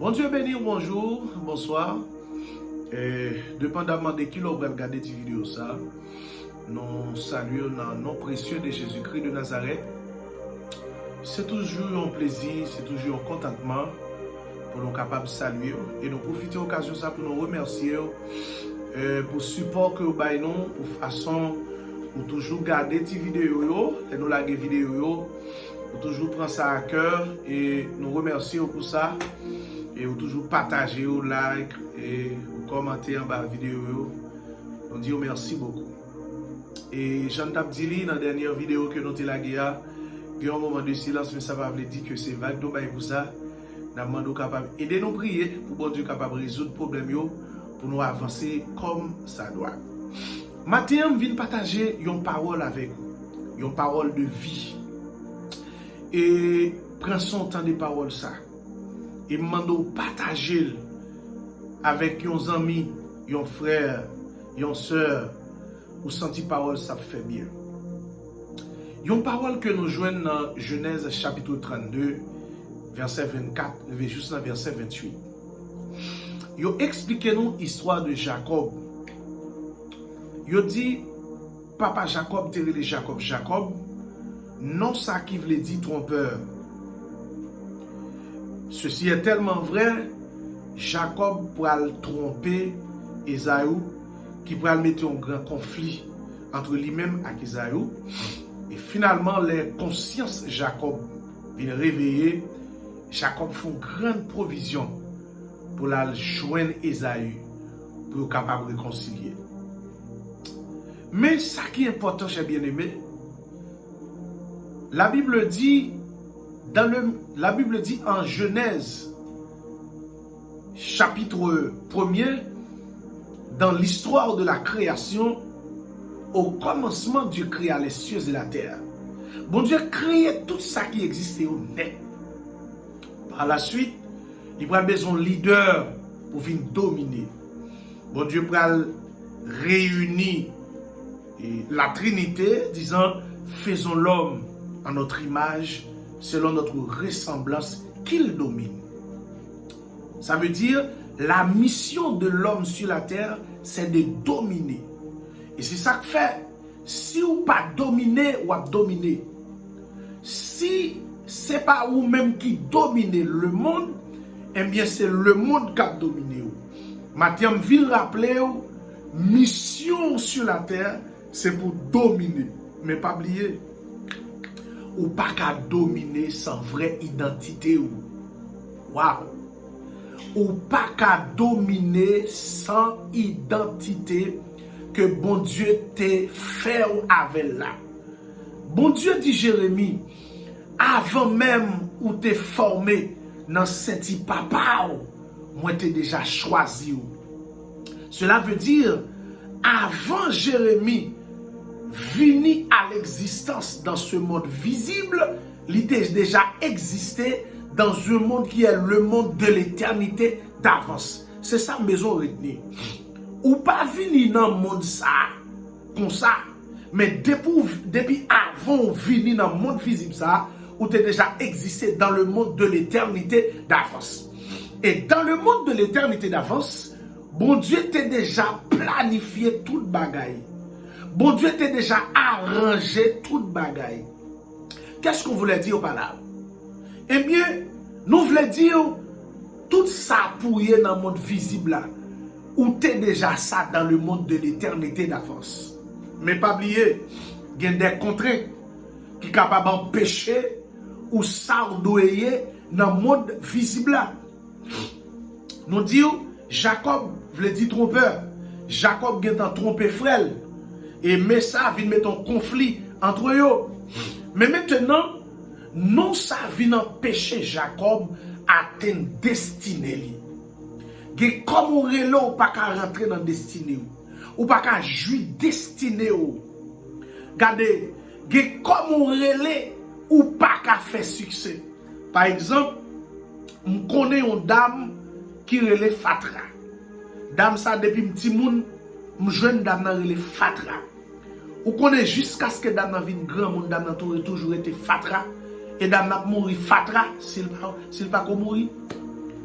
Bon Dieu béni, bonjour, bonsoir. Dépendamment de qui l'on va regarder cette vidéo, ça, nous saluons dans le nom précieux de Jésus-Christ de Nazareth. C'est toujours un plaisir, c'est toujours un contentement pour nous capables de saluer et nous profiter de l'occasion ça pour nous remercier pour le support que vous avez nous, pour façon pour toujours garder ces vidéos et nous la vidéo pour toujours prendre ça à cœur et nous remercier pour ça et vous toujours partager, like et vous commenter en bas la vidéo. On dit merci beaucoup. Et Jean Tabdili dans la dernière vidéo que nous avons lagué, il y a un moment de silence, mais ça va vous dire que c'est vague pour ça. Nous demandons capable aider nous prier pour bon Dieu capable résoudre le problème pour nous avancer comme ça doit. Maintenant, je viens partager une parole avec vous, une parole de vie. Et prends son temps de parole ça. Et demande partager avec nos amis, nos frères, nos sœurs, ou senti parole ça fait bien. Une parole que nous joignons dans Genèse chapitre 32, verset 24, jusqu'à verset 28. Yo expliquez nous l'histoire de Jacob. Yo dit, papa Jacob te relé Jacob, non ça qui veut dire trompeur. Ceci est tellement vrai, Jacob pourra le tromper Esaü, qui pourra le mettre en grand conflit entre lui-même et Esaü. Et finalement, les consciences Jacob viennent réveiller. Jacob fait une grande provision pour la joindre Esaü, pour être capable de réconcilier. Mais ce qui est important, chers bien-aimés, la Bible dit en Genèse, chapitre 1er, dans l'histoire de la création, au commencement, Dieu créa les cieux et la terre. Bon Dieu créait tout ça qui existait au net. Par la suite, il prend besoin de leader pour venir dominer. Bon Dieu prend réunir la Trinité, disant, faisons l'homme en notre image, selon notre ressemblance, qu'il domine. Ça veut dire, la mission de l'homme sur la terre, c'est de dominer. Et c'est ça que fait, si vous pas dominer, ou pas dominer. Si c'est pas vous-même qui dominez le monde, eh bien c'est le monde qui a dominé. Maintenant, je vais rappeler, mission sur la terre, c'est pour dominer. Mais pas oublier, ou pas qu'à dominer sans vraie identité. Waouh! Ou pas qu'à dominer sans identité que bon Dieu t'a fait avec là. Bon Dieu dit Jérémie, avant même où t'es formé dans Saint-Ti papa, moi t'ai déjà choisi. Cela veut dire, avant Jérémie venu à l'existence dans ce monde visible, il était déjà existé dans un monde qui est le monde de l'éternité d'avance. C'est ça maison retenue. Ou pas venir dans le monde ça, comme ça, mais depuis avant venir dans le monde visible ça, ou tu déjà existé dans le monde de l'éternité d'avance. Et dans le monde de l'éternité d'avance, bon Dieu t'a déjà planifié toute bagaille. Bon Dieu t'a déjà arrangé toute bagaille. Qu'est-ce qu'on voulait dire par là? Eh bien, nous voulons dire tout ça pour y dans le monde visible là. Ou t'es déjà ça dans le monde de l'éternité d'avance. Mais pas oublier, il y a des contraintes qui sont capables d'empêcher ou s'ardoyer dans le monde visible là. Nous disons, Jacob voulait dire trompeur. Jacob vient tromper frère. Et mais ça vient mettre un conflit entre eux. Mais maintenant, non ça vient empêcher Jacob atteindre destinée. Comme on relève ou pas qu'à rentrer dans destinée ou pas qu'à jouir destinée. Regardez, comme on relève ou pas qu'à faire succès. Par exemple, on connaît une dame qui relève Fatra. Dame ça depuis petit monde, je jeune dame relève Fatra. On connaît jusqu'à ce que dame vienne grand monde, dame toujours été Fatra et dame n'a mouru Fatra s'il pas mourir.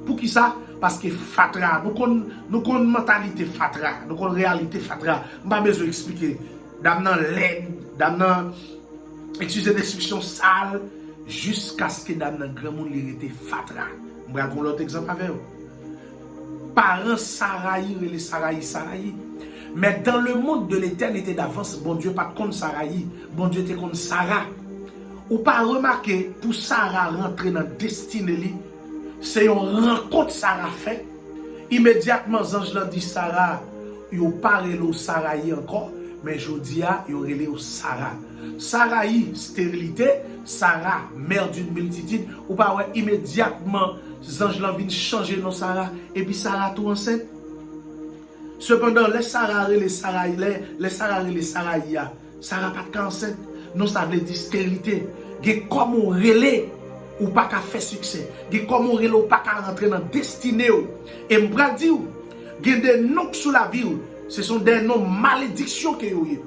Pour qui ça? Parce que fatra, nous avons une mentalité fatra, nous avons une réalité fatra. Je n'ai pas besoin d'expliquer. Dans l'aide, dans excusez l'expression sale, jusqu'à ce que dans le grand monde il était fatra. Je vais prendre l'autre exemple avec vous. Parents Saraï, les Saraï. Mais dans le monde de l'éternité d'avance, bon Dieu pas contre Saraï, bon Dieu était contre Sarah. Ou pas remarquer pour Sarah rentrer dans la destinée, c'est une rencontre Sarah fait. Immédiatement, l'ange l'a dit Sarah, il n'a pas relé Saraï encore, mais je dis, il a relé Sarah. Saraï, stérilité, Sarah, mère d'une multitude, ou pas ouais, immédiatement, l'ange l'a vu changer non Sarah, et puis Sarah tout enceinte. Cependant, les Sarah et les Sarah, Sarah pas de enceinte. Non, ça veut dire stérilité. Comme on relais ou pas qu'à faire succès. Comme on relais ou pas qu'à rentrer dans la destinée. Et je vais dire, il y a des noms sur la vie. Ce sont des noms malédictions que vous avez.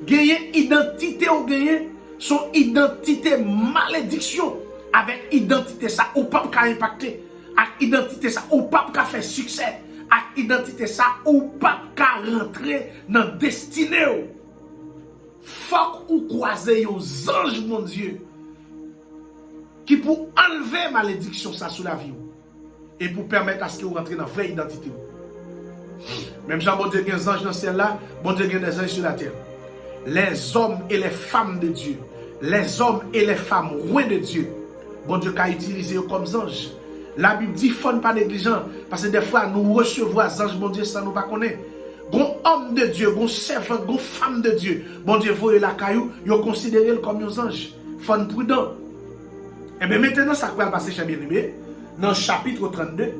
Il y a une identité ou gagner son identité malédiction. Avec identité ça, ou pas qu'à impacter. Avec identité ça, ou pas qu'à faire succès. Avec identité ça, ou pas qu'à rentrer dans la destinée. Faut ou croiser aux anges, mon Dieu, qui pour enlever malédiction ça sous la vie et pour permettre à ce que vous rentrez dans la vraie identité. Même Jean, bon Dieu, il y a des anges dans le ciel là, bon Dieu, il y a des anges sur la terre. Les hommes et les femmes de Dieu, les hommes et les femmes loin de Dieu, bon Dieu qui a utilisé comme anges. La Bible dit, faut pas négligent, parce que des fois, nous recevons les anges, bon Dieu, ça nous pas connaît. Bon homme de Dieu, bon servant, bon femme de Dieu, bon Dieu, voyez la caillou, ils ont considéré comme un ange. Faut être prudent. Et bien maintenant, ça va passer chez bien-aimé, dans le chapitre 32,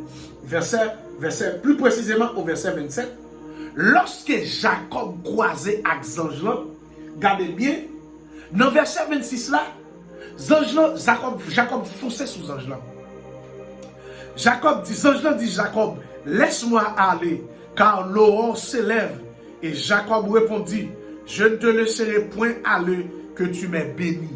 verset, plus précisément au verset 27. Lorsque Jacob croisait avec les anges, regardez bien, dans le verset 26 là, Jacob fonçait sous les anges là. Ange dit Jacob, laisse-moi aller. Car l'aurore s'élève. Et Jacob répondit, je ne te laisserai point aller que tu m'aies béni.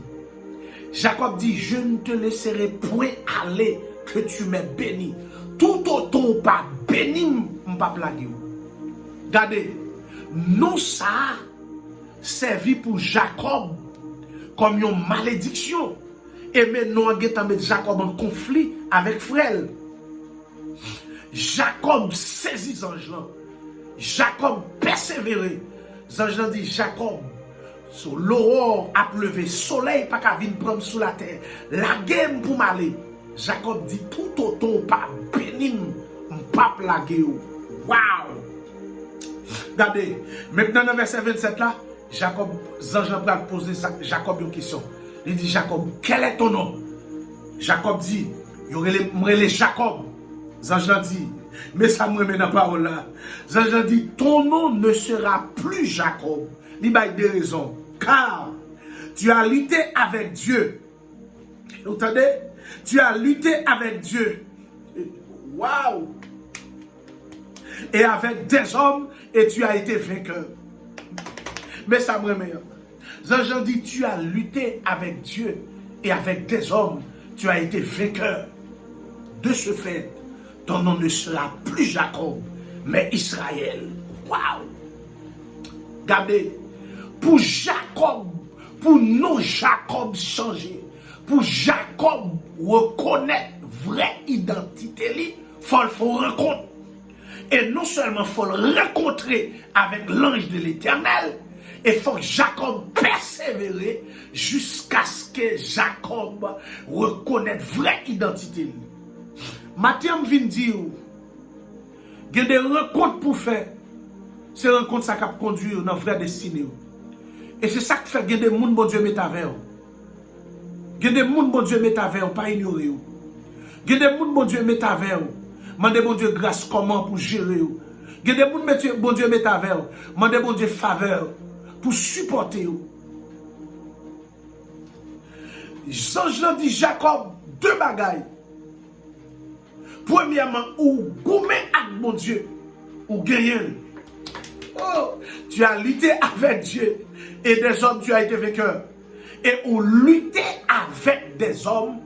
Jacob dit, je ne te laisserai point aller que tu m'aies béni. Tout autant pas béni, pas plagué. Regardez, non ça servi pour Jacob comme une malédiction. Et maintenant, on met Jacob en conflit avec frère. Jacob saisit l'ange. Jacob persévérait. L'ange dit Jacob, sur l'aurore a pleuvé, soleil pas qu'à venir prendre sous la terre. La game pour m'aller. Jacob dit tout autant pas béni, pas plagué. Waouh! Regardez, maintenant dans le verset 27 là, Jacob, l'ange va poser Jacob une question. Il dit Jacob, quel est ton nom? Jacob dit, il y aurait les Jacob. Zanjan dit, mais ça me remet dans la parole là. Zanjan dit, ton nom ne sera plus Jacob. Il y a des raisons. Car tu as lutté avec Dieu. Vous entendez? Tu as lutté avec Dieu. Waouh! Et avec des hommes, et tu as été vainqueur. Mais ça me remet. Zanjan dit, tu as lutté avec Dieu et avec des hommes, tu as été vainqueur. De ce fait, ton nom ne sera plus Jacob, mais Israël. Waouh! Regardez, pour Jacob, pour nous Jacob changer, pour Jacob reconnaître vraie identité, il faut rencontrer. Et non seulement il faut le rencontrer avec l'ange de l'Éternel, il faut que Jacob persévérer jusqu'à ce que Jacob reconnaisse vraie identité. Mathieu vient dire, il y a des rencontres pour faire. Ces rencontres ça qui conduire dans la vraie destinée. Et c'est ça qui fait que des gens, bon Dieu, met avec vous. Il y a des gens, bon Dieu, met avec vous, pas ignorer. Il y a des gens, bon Dieu, met avec vous. Mandez bon Dieu grâce comment pour gérer. Il y a des gens, bon Dieu, met avec vous. Mandez bon Dieu faveur pour supporter. Jean dit Jacob, deux bagailles. Premièrement, ou gourmet avec mon Dieu, ou gagner. Oh, tu as lutté avec Dieu et des hommes, tu as été vainqueur. Et ou lutter avec des hommes,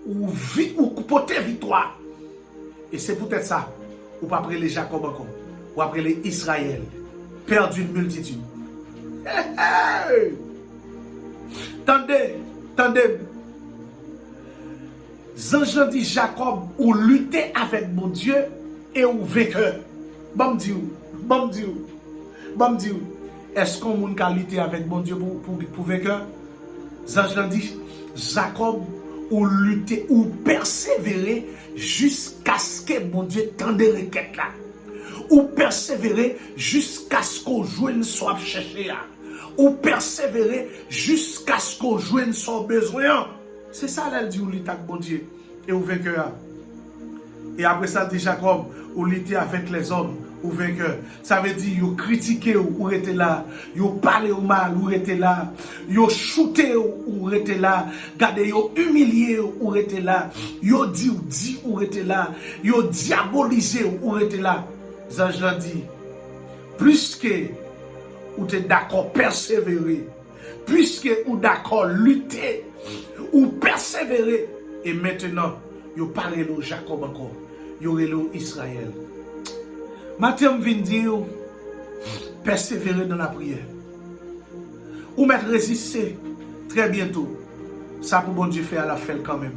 ou porter victoire. Et c'est peut-être ça, ou pas appeler Jacob encore, ou appeler Israël, père d'une multitude. Tendez, Jean dit Jacob, ou lutter avec mon Dieu et ou vainqueur. Bon Dieu. Est-ce qu'on peut lutter avec mon Dieu pour vainqueur? Jean dit Jacob, ou lutter, ou persévérer jusqu'à ce que mon Dieu tende requête là. Ou persévérer jusqu'à ce qu'on joigne soit cherché là. Ou persévérer jusqu'à ce qu'on joigne son besoin. C'est ça là, elle dit, ou lutter avec mon Dieu et ou vainqueur. Et après ça, dit Jacob, ou lutter avec les hommes, ou vainqueur. Ça veut dire, yo critiquer ou était là, yo parler ou mal ou était là, yo shooter ou était là, gardez yo humilier ou était là, yo dit ou était là, yo diaboliser ou était là. Zange l'a dit, plus que ou t'es d'accord persévérer, puisque ou d'accord lutter, ou persévérer, et maintenant, yo parle au Jacob encore, yo relo Israël. Maintenant, je viens dire, persévérer dans la prière. Ou mettre résister très bientôt. Ça pour bon Dieu faire à la fin quand même.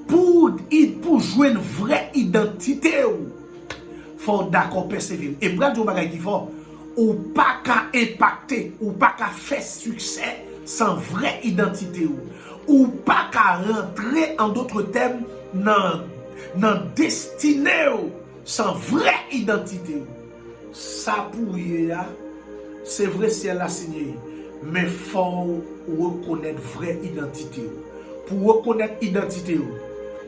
Pour jouer une vraie identité, il faut d'accord persévérer. Et pour dire bagay qui faut, ou pas qu'à impacter, ou pas qu'à faire succès sans vraie identité. Ou pas qu'à rentrer en d'autres termes dans destinée sans vraie identité. Ça pour là, c'est vrai si elle a signé, mais il faut reconnaître vraie identité. Pour reconnaître identité,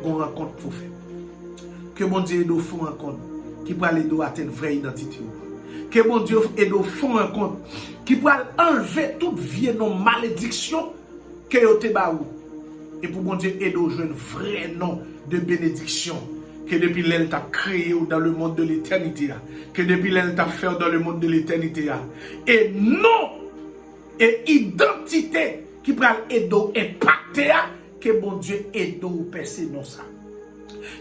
on rencontre pour faire. Que mon Dieu nous fasse rencontre qui peut aller atteindre vraie identité. Que mon Dieu nous fasse rencontre qui peut enlever toute vieille malédiction que vous avez baou. Et pour mon Dieu aider nous jouer un vrai nom de bénédiction. Que depuis l'elle t'a créé dans le monde de l'éternité. Que depuis l'elle t'a fait dans le monde de l'éternité. Et non, et identité qui peut aider impacter. Que mon Dieu aide nous percer dans ça.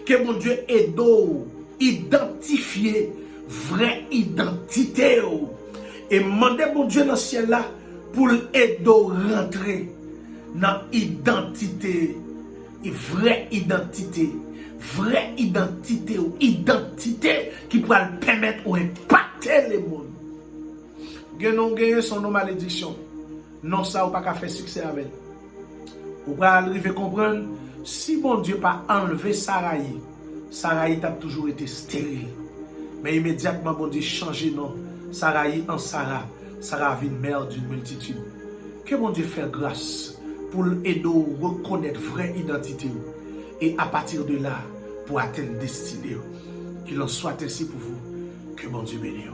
Que mon Dieu aide nous identifier vraie identité. Et demander mon Dieu dans le ciel là pour aider nous rentrer dans l'identité. Vraie identité. Vraie identité ou identité qui pourra le permettre ou impacter le monde. Genon gagne son nom malédiction. Non ça ou pas qu'à faire succès avec. Ou pas arriver à comprendre si mon Dieu pas enlevé Saraï a toujours été stérile. Mais immédiatement bon Dieu changer nom Saraï en Sarah. Sarah vient mère d'une multitude. Que mon Dieu fait grâce pour aider à reconnaître vraie identité. Et à partir de là, pour atteindre destinée. Qu'il en soit ainsi pour vous. Que mon Dieu bénisse.